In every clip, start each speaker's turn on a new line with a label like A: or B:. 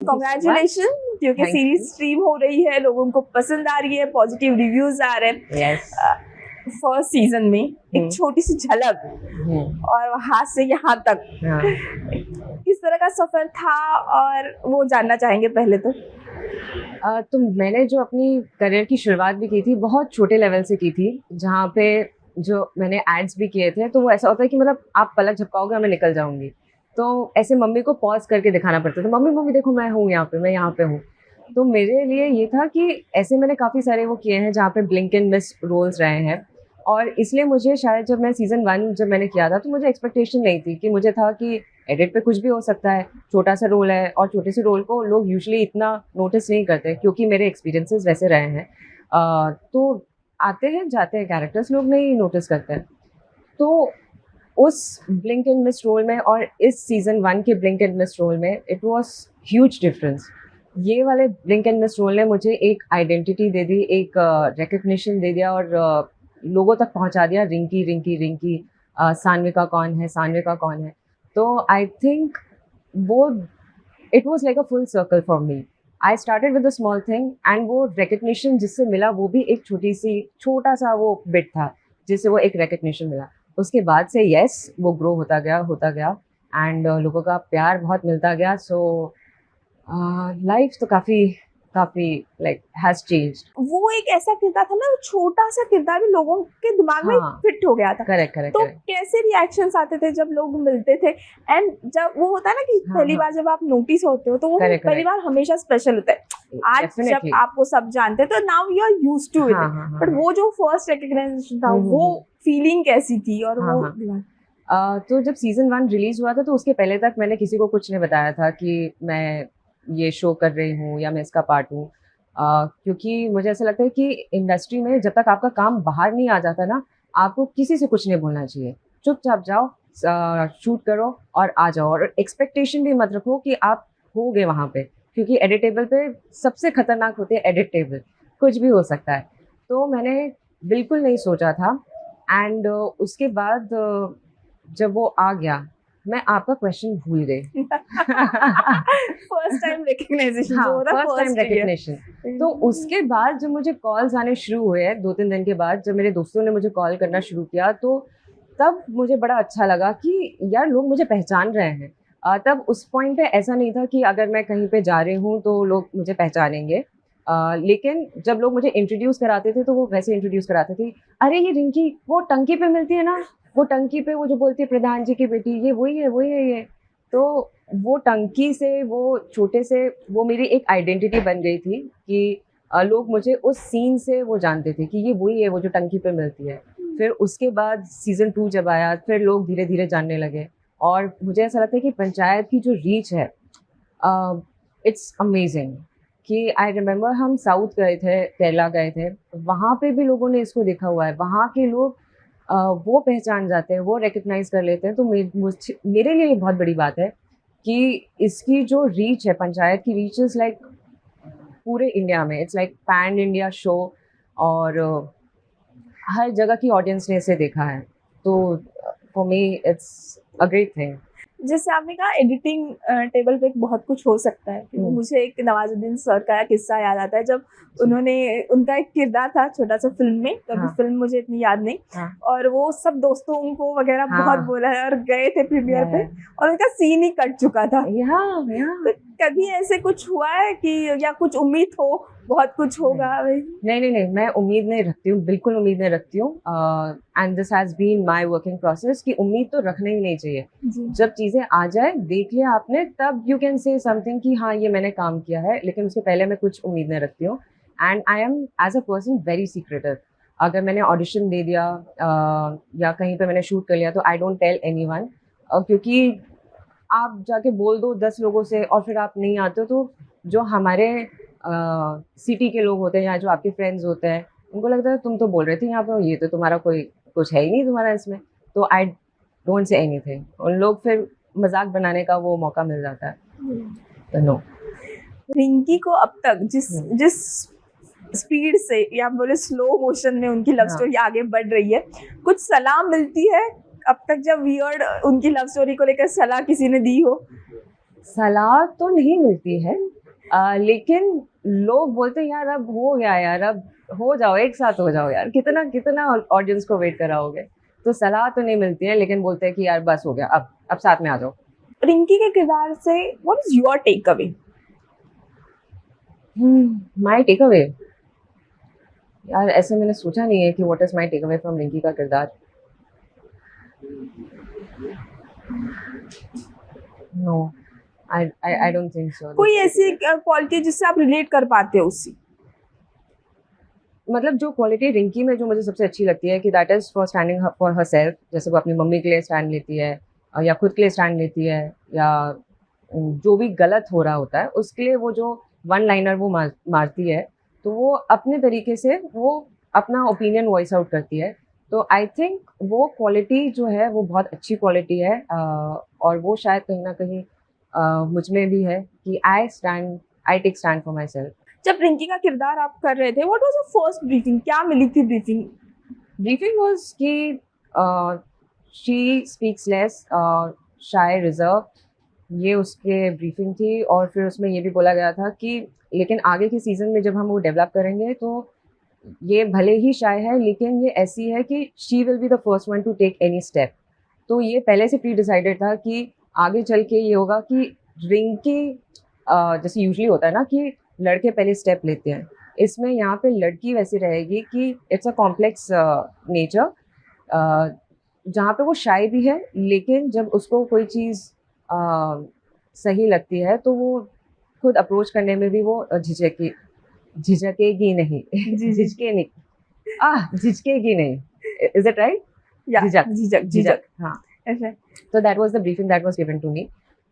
A: Congratulation, क्योंकि
B: Thank
A: series
B: you.
A: Stream हो रही है, लोगों को पसंद आ रही है, पॉजिटिव रिव्यूज आ रहे हैं।
B: Yes.
A: फर्स्ट सीजन में एक छोटी सी झलक और वहां से यहाँ तक
B: हाँ.
A: किस तरह का सफर था, और वो जानना चाहेंगे पहले तो।
B: तो मैंने जो अपनी करियर की शुरुआत भी की थी बहुत छोटे लेवल से की थी, जहाँ पे जो मैंने एड्स भी किए थे, तो वो ऐसा होता है कि मतलब आप पलक झपकाओगे और मैं निकल जाऊंगी, तो ऐसे मम्मी को पॉज करके दिखाना पड़ता था, मम्मी मम्मी देखो मैं हूँ यहाँ पे, मैं यहाँ पे हूँ। तो मेरे लिए ये था कि ऐसे मैंने काफ़ी सारे वो किए हैं जहाँ पे ब्लिंक एंड मिस रोल्स रहे हैं, और इसलिए मुझे शायद जब मैं सीज़न 1 जब मैंने किया था तो मुझे एक्सपेक्टेशन नहीं थी, कि मुझे था कि एडिट पे कुछ भी हो सकता है, छोटा सा रोल है, और छोटे से रोल को लोग यूजुअली इतना नोटिस नहीं करते, क्योंकि मेरे एक्सपीरियंसेस वैसे रहे हैं। तो आते हैं जाते हैं कैरेक्टर्स, लोग नहीं नोटिस करते हैं। तो उस ब्लिंक एंड मिस रोल में और इस सीज़न 1 के ब्लिंक एंड मिस रोल में इट वाज ह्यूज डिफरेंस। ये वाले ब्लिंक एंड मिस रोल ने मुझे एक आइडेंटिटी दे दी, एक रिकग्निशन दे दिया, और लोगों तक पहुंचा दिया, रिंकी रिंकी रिंकी, सान्विका कौन है, सान्विका कौन है। तो आई थिंक वो it was like a full circle for me. I started with a small thing, and वो रिकग्निशन जिससे मिला वो भी एक छोटा सा वो बिट था जिससे वो एक रिकग्निशन मिला। उसके बाद से यस वो ग्रो होता गया, एंड लोगों का प्यार बहुत मिलता गया। सो लाइफ तो काफ़ी काफ़ी लाइक हैज़ चेंज्ड।
A: वो एक ऐसा किरदार था ना, छोटा सा किरदार भी लोगों के दिमाग में
B: हाँ,
A: फिट हो गया था।
B: करेक्ट।
A: तो कैसे रिएक्शंस आते थे जब लोग मिलते थे, एंड जब वो होता है ना कि
B: हाँ,
A: पहली बार जब आप नोटिस होते हो, तो वो
B: Correct,
A: पहली बार हमेशा स्पेशल होता है। आज जब
B: Definitely.
A: आप वो सब जानते हैं तो now you are used to it,
B: हाँ.
A: बट वो जो फर्स्ट रिकग्निशन था, वो फीलिंग कैसी थी, और
B: हाँ,
A: वो
B: हाँ. तो जब सीज़न 1 रिलीज़ हुआ था तो उसके पहले तक मैंने किसी को कुछ नहीं बताया था कि मैं ये शो कर रही हूँ या मैं इसका पार्ट हूँ, क्योंकि मुझे ऐसा लगता है कि इंडस्ट्री में जब तक आपका काम बाहर नहीं आ जाता ना, आपको किसी से कुछ नहीं बोलना चाहिए। चुपचाप जाओ, शूट करो और आ जाओ, और एक्सपेक्टेशन भी मत रखो कि आप होगे वहाँ पे, क्योंकि एडिट टेबल पे सबसे खतरनाक होते हैं एडिट टेबल, कुछ भी हो सकता है। तो मैंने बिल्कुल नहीं सोचा था, एंड उसके बाद जब वो आ गया, मैं आपका क्वेश्चन भूल गई।
A: फर्स्ट टाइम रिकग्नाइजेशन जो
B: हाँ,
A: हो रहा,
B: फर्स्ट टाइम रिकग्निशन। तो उसके बाद जब मुझे कॉल्स आने शुरू हुए हैं 2-3 दिन के बाद, जब मेरे दोस्तों ने मुझे कॉल करना शुरू किया, तो तब मुझे बड़ा अच्छा लगा कि यार लोग मुझे पहचान रहे हैं। तब उस पॉइंट पे ऐसा नहीं था कि अगर मैं कहीं पे जा रही हूँ तो लोग मुझे पहचानेंगे। लेकिन जब लोग मुझे इंट्रोड्यूस कराते थे तो वो वैसे इंट्रोड्यूस कराते थे, अरे ये रिंकी वो टंकी पे मिलती है ना, वो टंकी पे वो जो बोलती है प्रधान जी की बेटी, ये वही है ये। तो वो टंकी से, वो छोटे से, वो मेरी एक आइडेंटिटी बन गई थी कि लोग मुझे उस सीन से वो जानते थे कि ये वही है वो जो टंकी पे मिलती है। फिर उसके बाद सीज़न 2 जब आया, फिर लोग धीरे धीरे जानने लगे, और मुझे ऐसा लगता है कि पंचायत की जो रीच है, इट्स अमेजिंग। कि आई रिमेंबर हम साउथ गए थे, केरला गए थे, वहाँ पे भी लोगों ने इसको देखा हुआ है, वहाँ के लोग वो पहचान जाते हैं, वो रिकग्नाइज कर लेते हैं। तो मेरे लिए ये बहुत बड़ी बात है कि इसकी जो रीच है, पंचायत की रीच इज़ लाइक पूरे इंडिया में, it's like pan India show, और हर जगह की ऑडियंस ने इसे देखा है। तो for me it's a great thing.
A: जैसे आपने कहा एडिटिंग टेबल पे बहुत कुछ हो सकता है, क्योंकि मुझे एक नवाजुद्दीन सर का किस्सा याद आता है, जब उन्होंने, उनका एक किरदार था छोटा सा फिल्म में, तो अभी फिल्म मुझे इतनी याद नहीं, और वो सब दोस्तों को वगैरह बहुत बोला है, और गए थे प्रीमियर पे, और उनका सीन ही कट चुका था। तो कभी ऐसे कुछ हुआ है कि, या कुछ उम्मीद हो बहुत कुछ होगा?
B: नहीं, मैं उम्मीद नहीं रखती हूँ, बिल्कुल उम्मीद नहीं रखती हूँ, and this has been my working process कि उम्मीद तो रखना ही नहीं चाहिए। जब चीज़ें आ जाए, देख लिया आपने, तब यू कैन से समथिंग कि हाँ ये मैंने काम किया है, लेकिन उसके पहले मैं कुछ उम्मीद नहीं रखती हूँ। And I am as a person very secretive. अगर मैंने ऑडिशन दे दिया या कहीं पे मैंने शूट कर लिया, तो आई डोंट टेल एनीवन, क्योंकि आप जाके बोल दो 10 लोगों से और फिर आप नहीं आते हो, तो जो हमारे सिटी के लोग होते हैं या जो आपके फ्रेंड्स होते हैं, उनको लगता है तुम तो बोल रहे थे यहाँ पे, ये तो तुम्हारा कोई कुछ है ही नहीं तुम्हारा इसमें, तो आई डोंट से एनीथिंग। उन लोग फिर मजाक बनाने का वो मौका मिल जाता है, तो नो।
A: रिंकी को अब तक जिस स्पीड से, या बोले स्लो मोशन में उनकी लव स्टोरी आगे बढ़ रही है, कुछ सलाह मिलती है अब तक, जब वियर्ड उनकी लव स्टोरी को लेकर सलाह किसी ने दी हो?
B: सलाह तो नहीं मिलती है, लेकिन लोग बोलते हैं यार अब हो गया यार, अब हो जाओ, एक साथ हो जाओ यार, कितना कितना ऑडियंस को वेट कराओगे। तो सलाह तो नहीं मिलती है, लेकिन बोलते हैं कि यार बस हो गया, अब साथ में आ जाओ।
A: रिंकी के किरदार से what is your take away?
B: My take away, यार ऐसे मैंने सोचा नहीं है कि what is my take away from Rinki का किरदार। No, I don't think so.
A: कोई ऐसी क्वालिटी जिससे आप रिलेट कर पाते हो उससे?
B: मतलब जो क्वालिटी रिंकी में जो मुझे सबसे अच्छी लगती है कि that is for standing for her self, जैसे वो अपनी मम्मी के लिए स्टैंड लेती है, या खुद के लिए स्टैंड लेती है, या जो भी गलत हो रहा होता है उसके लिए वो जो वन लाइनर वो मारती है, तो वो अपने तरीके से वो अपना ओपिनियन वॉइस आउट करती है। तो आई थिंक वो क्वालिटी जो है वो बहुत अच्छी क्वालिटी है, और वो शायद कहीं ना कहीं मुझ में भी है कि I take stand for myself.
A: जब रिंकी का किरदार आप कर रहे थे, what was the first briefing? क्या मिली थी ब्रीफिंग?
B: ब्रीफिंग वाज कि she speaks less, shy, reserved, ये उसके ब्रीफिंग थी। और फिर उसमें ये भी बोला गया था कि लेकिन आगे के सीज़न में जब हम वो डेवलप करेंगे तो ये भले ही शाय है लेकिन ये ऐसी है कि she will be the first one to take any step. तो ये पहले से प्री डिसाइडेड था कि आगे चल के ये होगा कि रिंकी, जैसे यूजली होता है ना कि लड़के पहले स्टेप लेते हैं, इसमें यहाँ पे लड़की वैसी रहेगी कि इट्स अ कॉम्प्लेक्स नेचर, जहाँ पे वो शाय भी है लेकिन जब उसको कोई चीज़ सही लगती है तो वो खुद अप्रोच करने में भी वो झिझकेगी नहीं झिझके नहीं झिझकेगी नहीं, इज इट राइट? झिझक
A: झिझक
B: झिझक, हाँ।
A: ऐसे।
B: तो that was the briefing that was given to me.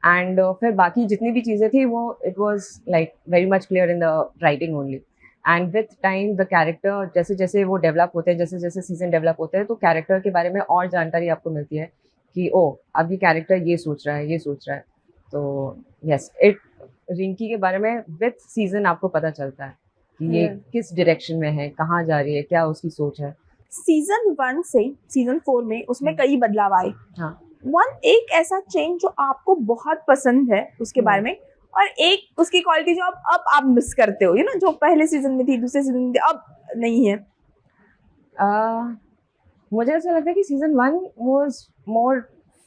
B: And फिर बाकी जितनी भी चीज़ें थी वो it was like very much clear in the writing only. And with time the character जैसे जैसे वो डेवलप होते हैं, जैसे जैसे सीजन डेवलप होते हैं, तो कैरेक्टर के बारे में और जानकारी आपको मिलती है कि ओ अब ये कैरेक्टर ये सोच रहा है, ये सोच रहा है। तो यस, इट रिंकी के बारे में विथ सीजन आपको पता चलता है कि ये किस डायरेक्शन में है, कहाँ जा रही है, क्या उसकी सोच है।
A: सीजन 1 से सीजन 4 में उसमें कई बदलाव आए।
B: हाँ,
A: एक ऐसा चेंज जो आपको बहुत पसंद है उसके बारे में, और एक उसकी क्वालिटी जो अब आप मिस करते हो, ना, जो पहले सीजन में थी, दूसरे सीजन में थी, अब नहीं है।
B: मुझे ऐसा लगता है कि season 1 was more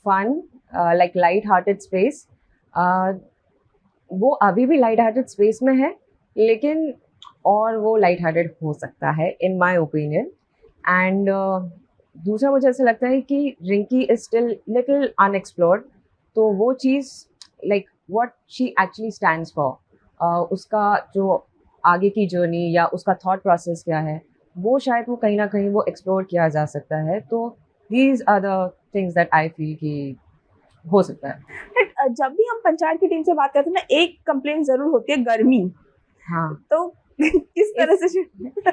B: fun, like light hearted space. वो अभी भी लाइट हार्टेड स्पेस में है लेकिन और वो लाइट हार्टेड हो सकता है इन माय ओपिनियन। एंड दूसरा मुझे ऐसा लगता है कि Rinki is still little unexplored, तो वो चीज़ like what she actually stands for, उसका जो आगे की जर्नी या उसका थॉट प्रोसेस क्या है, वो शायद वो कहीं ना कहीं वो एक्सप्लोर किया जा सकता है। तो these are the things that I feel कि हो सकता है।
A: बट जब भी हम पंचायत की टीम से बात करते हैं ना, एक कंप्लेंट जरूर होती है, गर्मी।
B: हाँ,
A: तो किस तरह से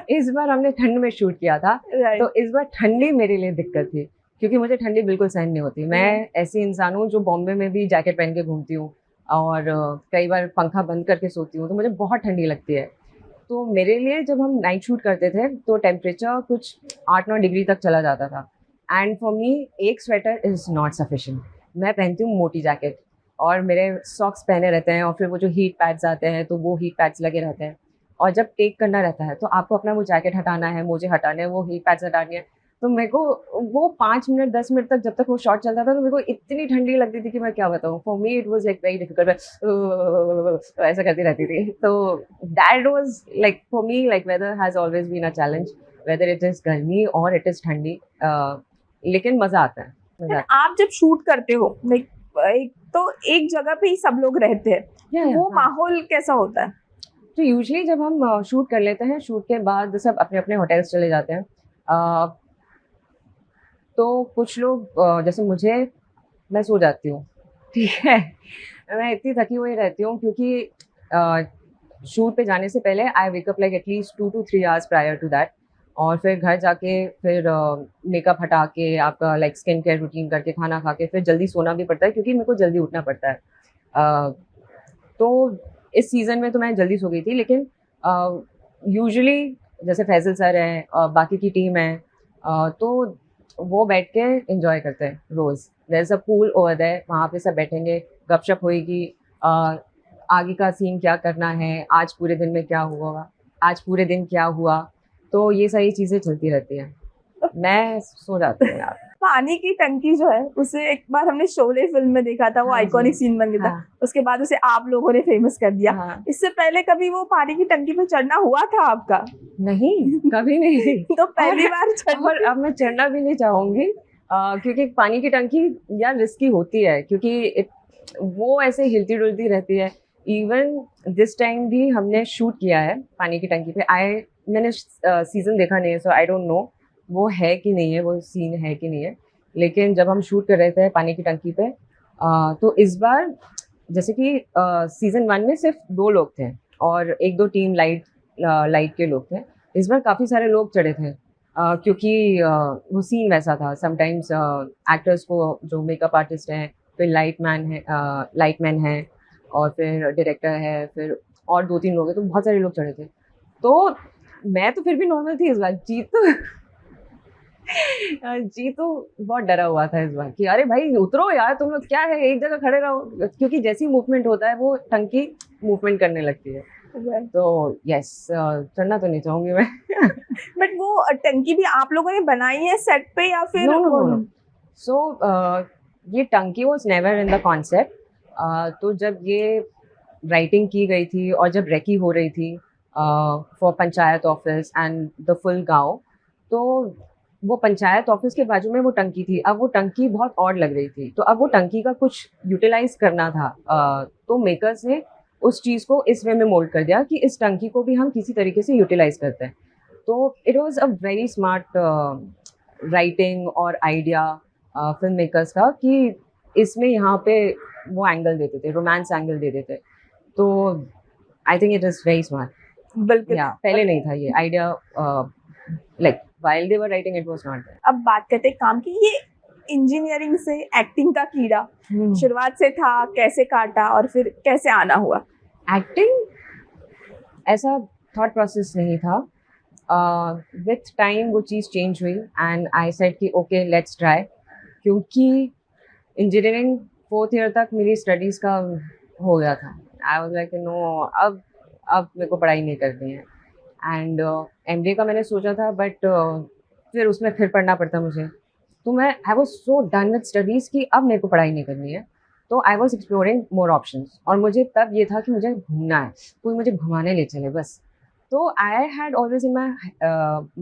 B: इस बार हमने ठंड में शूट किया था,
A: Right.
B: तो इस बार ठंडी मेरे लिए दिक्कत थी क्योंकि मुझे ठंडी बिल्कुल सहन नहीं होती। मैं ऐसी इंसान हूँ जो बॉम्बे में भी जैकेट पहन के घूमती हूँ और कई बार पंखा बंद करके सोती हूँ, तो मुझे बहुत ठंडी लगती है। तो मेरे लिए जब हम नाइट शूट करते थे तो टेम्परेचर कुछ 8-9 डिग्री तक चला जाता था। एंड फॉर मी एक स्वेटर इज़ नॉट सफिशिएंट। मैं पहनती हूँ मोटी जैकेट और मेरे सॉक्स पहने रहते हैं और फिर वो जो हीट पैड्स आते हैं तो वो हीट पैड्स लगे रहते हैं। और जब टेक करना रहता है तो आपको अपना वो जैकेट हटाना है, मोजे हटाने हैं, वो हीट पैड्स हटानी है। तो मेरे को वो 5 मिनट 10 मिनट तक जब तक वो शॉट चलता था तो मेरे को इतनी ठंडी लगती थी कि मैं क्या बताऊँ। For me it was like very difficult, ऐसा करती रहती थी। तो that was like for me like weather has always been a challenge, whether it is गर्मी और इट इज़ ठंडी, लेकिन मज़ा आता है। मज़ा आता
A: आप जब शूट करते हो, लाइक एक तो एक जगह पे ही सब लोग रहते हैं,
B: है।
A: वो
B: हाँ।
A: माहौल कैसा होता है?
B: तो यूजुअली जब हम शूट कर लेते हैं, शूट के बाद सब अपने अपने होटल्स चले जाते हैं। तो कुछ लोग जैसे मैं सो जाती हूँ, ठीक है। मैं इतनी थकी हुई रहती हूँ क्योंकि शूट पे जाने से पहले I wake up like at least 2 to 3 hours prior to that. और फिर घर जाके फिर मेकअप हटा के आपका लाइक स्किन केयर रूटीन करके खाना खा के फिर जल्दी सोना भी पड़ता है क्योंकि मेरे को जल्दी उठना पड़ता है। तो इस सीज़न में तो मैं जल्दी सो गई थी, लेकिन यूजुअली जैसे फैज़ल सर हैं, बाकी की टीम है, तो वो बैठ के एंजॉय करते हैं रोज़। There is a pool over there, वहाँ पे सब बैठेंगे, गपशप होएगी, आगे का सीन क्या करना है, आज पूरे दिन में क्या हुआ, आज पूरे दिन क्या हुआ, तो ये सारी चीज़ें चलती रहती हैं। मैं सो जाती हूँ यार।
A: पानी की टंकी जो है उसे एक बार हमने शोले फिल्म में देखा था, वो
B: हाँ
A: आइकॉनिक
B: जी,
A: सीन बन गया था।
B: हाँ,
A: उसके बाद उसे आप लोगों ने फेमस कर दिया।
B: हाँ।
A: इससे पहले कभी वो पानी की टंकी पे चढ़ना हुआ था आपका?
B: नहीं, कभी नहीं।
A: तो पहली बार
B: और अब मैं चढ़ना भी नहीं चाहूँगी, क्योंकि पानी की टंकी यार रिस्की होती है, क्योंकि वो ऐसे हिलती-डुलती रहती है। इवन दिस टाइम भी हमने शूट किया है पानी की टंकी पे। मैंने सीज़न देखा नहीं है, सो आई डोंट नो वो है कि नहीं है, वो सीन है कि नहीं है। लेकिन जब हम शूट कर रहे थे पानी की टंकी पे, तो इस बार जैसे कि सीज़न 1 में सिर्फ 2 लोग थे और 1-2 टीम लाइट के लोग थे। इस बार काफ़ी सारे लोग चढ़े थे, क्योंकि वो सीन वैसा था। समटाइम्स एक्टर्स को जो मेकअप आर्टिस्ट हैं, फिर लाइटमैन है और फिर डायरेक्टर है, फिर और 2-3 लोग हैं, तो बहुत सारे लोग चढ़े थे। तो मैं तो फिर भी नॉर्मल थी इस बार। जी तो बहुत डरा हुआ था इस बार कि अरे भाई उतरो यार, तुम लोग क्या है, एक जगह खड़े रहो, क्योंकि जैसे ही मूवमेंट होता है वो टंकी मूवमेंट करने लगती है। तो यस, चढ़ना तो नहीं चाहूंगी मैं।
A: बट वो टंकी भी आप लोगों ने बनाई है सेट पे या फिर
B: नो नो नो। सो ये टंकी was never in the concept. तो जब ये राइटिंग की गई थी और जब रेकी हो रही थी for panchayat office and the full गांव, तो वो पंचायत ऑफिस के बाजू में वो टंकी थी। अब वो टंकी बहुत ऑड लग रही थी, तो अब वो टंकी का कुछ यूटिलाइज करना था। तो मेकर्स ने उस चीज़ को इस वे में मोल्ड कर दिया कि इस टंकी को भी हम किसी तरीके से यूटिलाइज करते हैं। तो it was a very smart writing और आइडिया फिल्म मेकर्स का कि इसमें यहाँ पे वो एंगल देते थे, रोमांस एंगल दे देते। तो I think it is very smart.
A: बिल्कुल।
B: या पहले नहीं था ये idea, like while they were writing it was not there.
A: अब बात करते हैं काम की। ये इंजीनियरिंग से एक्टिंग का कीड़ा शुरुआत से था, कैसे काटा और फिर कैसे आना हुआ?
B: एक्टिंग ऐसा थॉट प्रोसेस नहीं था। विथ टाइम वो चीज़ चेंज हुई एंड आई सेड कि ओके लेट्स ट्राई, क्योंकि इंजीनियरिंग 4th ईयर तक मेरी स्टडीज़ का हो गया था। आई वाज लाइक नो, अब मेरे को पढ़ाई नहीं करनी है। एंड MBA का मैंने सोचा था, बट फिर उसमें फिर पढ़ना पड़ता मुझे। तो मैं I was so done with studies कि अब मेरे को पढ़ाई नहीं करनी है। तो I was exploring more options, और मुझे तब ये था कि मुझे घूमना है, कोई मुझे घुमाने ले चले बस। तो I had always in my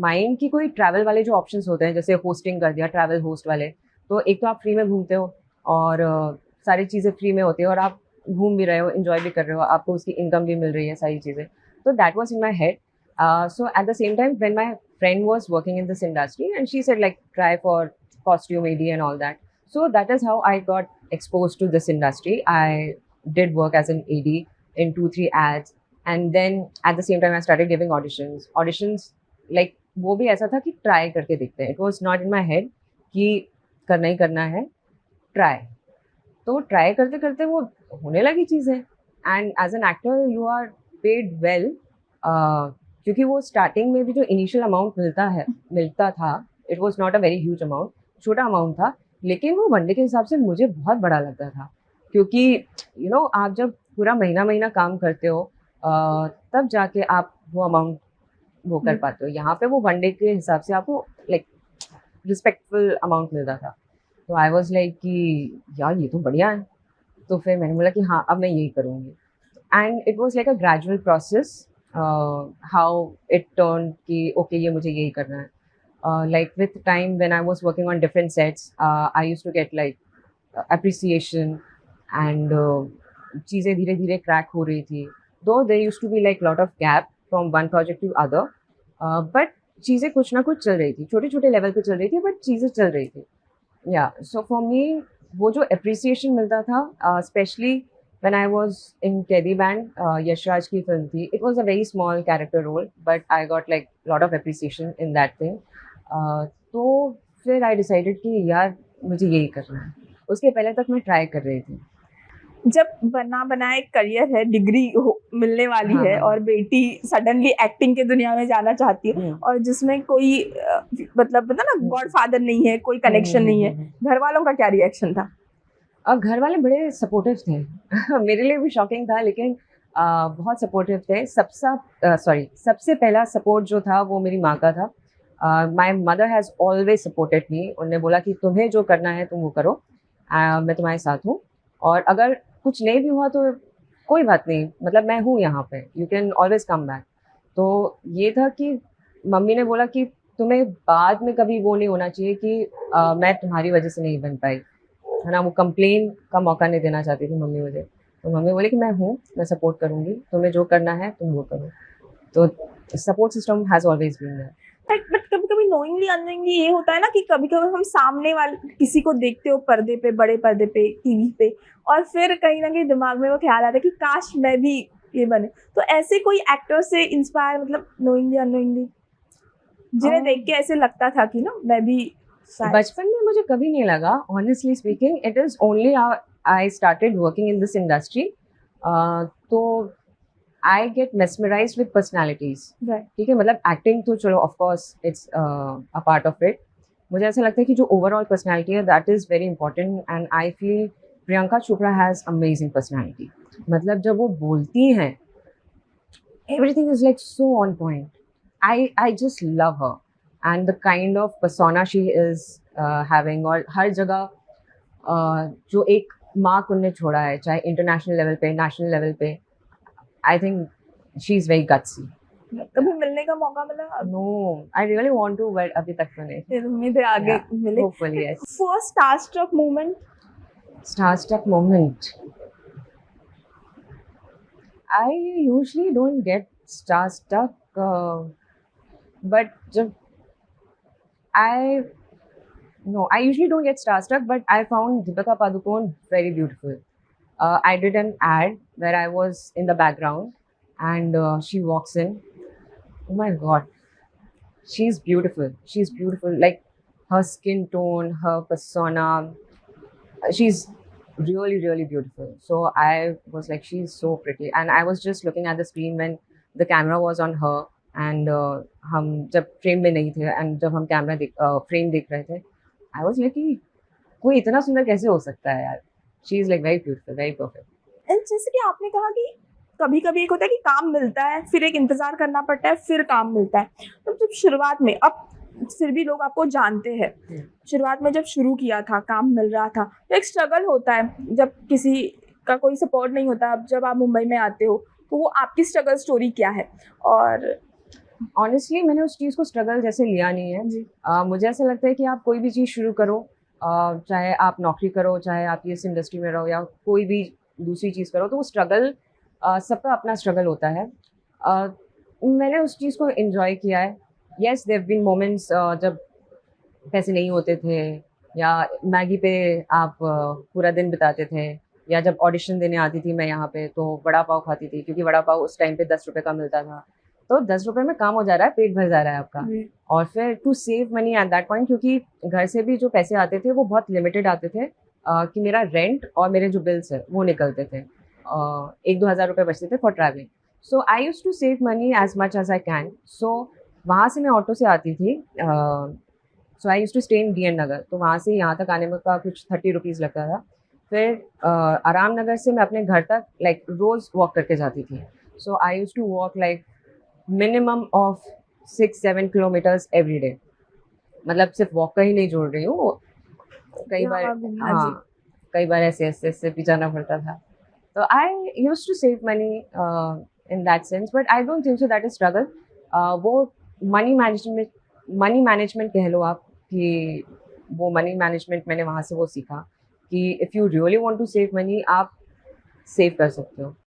B: mind कि कोई ट्रैवल वाले जो ऑप्शंस होते हैं, जैसे होस्टिंग कर दिया, ट्रैवल होस्ट वाले। तो एक तो आप फ्री में घूमते हो और सारी चीज़ें फ्री में होती है, और आप घूम भी रहे हो, इन्जॉय भी कर रहे हो, आपको उसकी इनकम भी मिल रही है, सारी चीज़ें। तो that was in my head. So at the same time, when my friend was working in this industry, and she said like try for costume AD and all that. So that is how I got exposed to this industry. I did work as an AD in 2-3 ads, and then at the same time I started giving auditions like वो भी ऐसा था कि try करके देखते हैं. It was not in my head कि करना ही करना है, try. तो try करते करते वो होने लगी चीज़ें, and as an actor you are paid well. क्योंकि वो स्टार्टिंग में भी जो इनिशियल अमाउंट मिलता था, it was not a very huge amount, छोटा अमाउंट था, लेकिन वो वनडे के हिसाब से मुझे बहुत बड़ा लगता था। क्योंकि आप जब पूरा महीना काम करते हो, तब जाके आप वो अमाउंट वो कर पाते हो। यहाँ पे वो वनडे के हिसाब से आपको लाइक रिस्पेक्टफुल अमाउंट मिलता था। तो आई वॉज लाइक कि यार ये तो बढ़िया है। तो फिर मैंने बोला कि हाँ अब मैं यही करूँगी, and it was like a gradual process how it turned कि okay ये मुझे यही करना है. Like with time when I was working on different sets, I used to get like appreciation, and चीज़ें धीरे धीरे क्रैक हो रही थी. Though there used to be like lot of gap from one project to other, but चीज़ें कुछ ना कुछ चल रही थी, छोटे छोटे लेवल पे चल रही थी, बट चीज़ें चल रही थी. Yeah, so for me वो जो appreciation मिलता था, especially when I was in Teddy Band, Yashraj की फिल्म थी. It was a very small character role, but I got like lot of appreciation in that thing. तो फिर I decided कि यार मुझे यही करना है. उसके पहले तक मैं ट्राई कर रही थी.
A: जब बना बनाए करियर है, डिग्री मिलने वाली है और बेटी सडनली एक्टिंग के दुनिया में जाना चाहती है, और जिसमें कोई मतलब पता ना गॉडफादर नहीं है, कोई कनेक्शन नहीं है, घर वालों का क्या रिएक्शन था?
B: घर वाले बड़े सपोर्टिव थे मेरे लिए भी शॉकिंग था, लेकिन बहुत सपोर्टिव थे। सबसे पहला सपोर्ट जो था वो मेरी माँ का था। My mother has always supported me. उन्होंने बोला कि तुम्हें जो करना है तुम वो करो, मैं तुम्हारे साथ हूँ, और अगर कुछ नहीं भी हुआ तो कोई बात नहीं, मतलब मैं हूँ यहाँ पे, you can always come back. तो ये था कि मम्मी ने बोला कि तुम्हें बाद में कभी वो नहीं होना चाहिए कि मैं तुम्हारी वजह से नहीं बन पाई, है ना। वो कंप्लेन का मौका नहीं देना चाहती थी मम्मी मुझे। तो मम्मी बोली कि मैं हूँ, मैं सपोर्ट करूँगी, तुम्हें जो करना है तुम वो करो। तो support system has always been there.
A: But कभी कभी नोइंगली अननोइंगली ये होता है ना कि कभी कभी हम सामने वाले किसी को देखते हो पर्दे पे, बड़े पर्दे पे, टीवी पे, और फिर कहीं ना कहीं दिमाग में वो ख्याल आता है कि काश मैं भी ये बने। तो ऐसे कोई एक्टर से इंस्पायर, मतलब नोइंगली अननोइंगली, जिन्हें देख के ऐसे लगता था कि ना मैं भी शायद।
B: बचपन में मुझे कभी नहीं लगा, honestly speaking. It is only I started working in this industry, तो I get mesmerised with personalities.
A: Right.
B: ठीक है, मतलब एक्टिंग तो चलो of course it's a part of it. मुझे ऐसा लगता है कि जो ओवरऑल पर्सनैलिटी है that is very important, and I feel Priyanka Chopra has amazing personality. मतलब जब वो बोलती हैं, everything is like so on point. I just love her and the kind of persona she is having, और हर जगह जो एक मार्क उनने छोड़ा है, चाहे इंटरनेशनल लेवल पे, नेशनल लेवल पे, I think she is very gutsy.
A: कभी मिलने का मौका मिला?
B: No, I really want to, but अभी तक तो नहीं।
A: फिर उम्मीद है आगे मिले।
B: Hopefully yes.
A: First starstruck moment?
B: Starstruck moment, I usually don't get starstruck, but जब I no, I usually don't get starstruck, but I found Deepika Padukone very beautiful. I did an ad where I was in the background, and she walks in. Oh my God, she's beautiful. She's beautiful. Like her skin tone, her persona, she's really, really beautiful. So I was like, she's so pretty. And I was just looking at the screen when the camera was on her, and हम जब frame में नहीं थे, and जब हम camera frame देख रहे थे, आई वाज लाइक कि कोई इतना सुंदर कैसे हो सकता है यार। She is like very beautiful, very perfect.
A: And जैसे कि आपने कहा कि कभी कभी एक होता है कि काम मिलता है, फिर एक इंतजार करना पड़ता है, फिर काम मिलता है। तो जब शुरुआत में, अब फिर भी लोग आपको जानते हैं, शुरुआत में जब शुरू किया था, काम मिल रहा था, तो एक स्ट्रगल होता है जब किसी का कोई सपोर्ट नहीं होता। अब जब आप मुंबई में आते हो तो वो आपकी स्ट्रगल स्टोरी क्या है? और
B: ऑनेस्टली मैंने उस चीज़ को स्ट्रगल जैसे लिया नहीं है
A: जी।
B: मुझे ऐसा लगता है कि आप कोई भी चीज़ शुरू करो, चाहे आप नौकरी करो, चाहे आप इस इंडस्ट्री में रहो, या कोई भी दूसरी चीज़ करो, तो वो स्ट्रगल सबका अपना स्ट्रगल होता है। मैंने उस चीज़ को एंजॉय किया है। येस, देयर बीन मोमेंट्स जब पैसे नहीं होते थे, या मैगी पे आप पूरा दिन बिताते थे, या जब ऑडिशन देने आती थी मैं यहाँ पे तो वड़ा पाव खाती थी, क्योंकि वड़ा पाव उस टाइम पे 10 रुपये का मिलता था। तो 10 रुपये में काम हो जा रहा है, पेट भर जा रहा है आपका। और फिर to save money at that point, क्योंकि घर से भी जो पैसे आते थे वो बहुत लिमिटेड आते थे, कि मेरा रेंट और मेरे जो बिल्स है वो निकलते थे, 1-2 हज़ार रुपये बचते थे for travelling. So I use to save money as much as I can. So वहाँ से मैं ऑटो से आती थी, so I use to stay in DN Nagar, तो वहाँ से यहाँ तक आने में का कुछ 30 रुपीज़ लगता था। फिर आराम नगर से मैं अपने घर तक लाइक रोज़ वॉक करके जाती थी। So I use to walk like minimum of 6-7 kilometres every day. मतलब सिर्फ वॉक का ही नहीं जोड़ रही हूँ, कई बार कई बार ऐसे भी जाना पड़ता था। तो I use to save money in that sense, but I don't think so that is struggle. वो मनी मैनेजमेंट कह लो आप, कि वो मनी मैनेजमेंट मैंने वहाँ से वो सीखा कि if you really want to save money, आप सेव कर सकते हो।